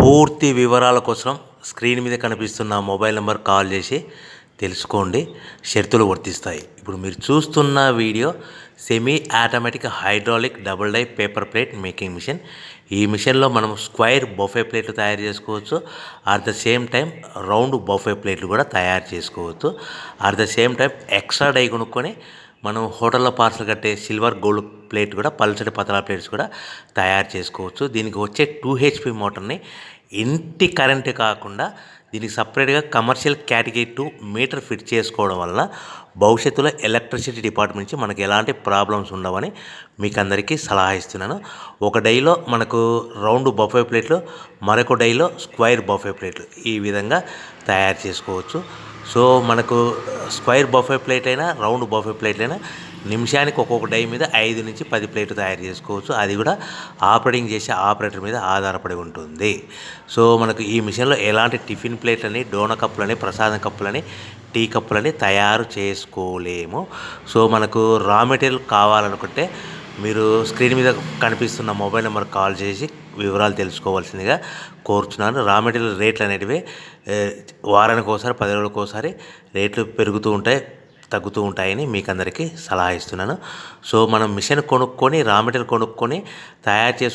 పూర్తి వివరాల కోసం స్క్రీన్ మీద కనిపిస్తున్న మొబైల్ నెంబర్ కాల్ చేసి తెలుసుకోండి. షరతులు వర్తిస్తాయి. ఇప్పుడు మీరు చూస్తున్న video semi automatic hydraulic double die paper plate making machine. ఈ మిషన్లో మనం స్క్వైర్ బఫే ప్లేట్లు తయారు చేసుకోవచ్చు. At the same time round buffet ప్లేట్లు కూడా తయారు చేసుకోవచ్చు. At the same time extra die కొనుక్కొని మనం హోటల్లో పార్సల్ కట్టే సిల్వర్ గోల్డ్ ప్లేట్ కూడా పల్చటి పతలా ప్లేట్స్ కూడా తయారు చేసుకోవచ్చు. దీనికి వచ్చే 2 HP మోటార్ని ఇంటి కరెంటు కాకుండా దీనికి సపరేట్గా కమర్షియల్ కేటగిరీ 2 మీటర్ ఫిట్ చేసుకోవడం వల్ల భవిష్యత్తులో ఎలక్ట్రిసిటీ డిపార్ట్మెంట్ నుంచి మనకి ఎలాంటి ప్రాబ్లమ్స్ ఉండవని మీకు అందరికీ సలహా ఇస్తున్నాను. ఒక డైలో మనకు రౌండ్ బఫే ప్లేట్లు, మరొక డైలో స్క్వైర్ బఫే ప్లేట్లు ఈ విధంగా తయారు చేసుకోవచ్చు. సో మనకు స్క్వైర్ బఫే ప్లేట్ అయినా రౌండ్ బఫే ప్లేట్ అయినా నిమిషానికి ఒక్కొక్క డై మీద 5 నుంచి 10 ప్లేట్లు తయారు చేసుకోవచ్చు. అది కూడా ఆపరేటింగ్ చేసే ఆపరేటర్ మీద ఆధారపడి ఉంటుంది. సో మనకు ఈ మిషన్లో ఎలాంటి టిఫిన్ ప్లేట్లని, డోనా కప్పులని, ప్రసాదం కప్పులని, టీ కప్పులని తయారు చేసుకోలేము. సో మనకు రా మెటీరియల్ కావాలనుకుంటే మీరు స్క్రీన్ మీద కనిపిస్తున్న మొబైల్ నెంబర్ కాల్ చేసి వివరాలు తెలుసుకోవాల్సిందిగా కోరుచున్నాను. రా మెటీరియల్ రేట్లు అనేటివి వారానికి ఒకసారి, 10 రోజులకు ఒకసారి రేట్లు పెరుగుతూ ఉంటాయి, తగ్గుతూ ఉంటాయని మీకు అందరికీ సలహా ఇస్తున్నాను. సో మనం మిషన్ కొనుక్కొని రా మెటీరియల్ కొనుక్కొని తయారు చేసుకు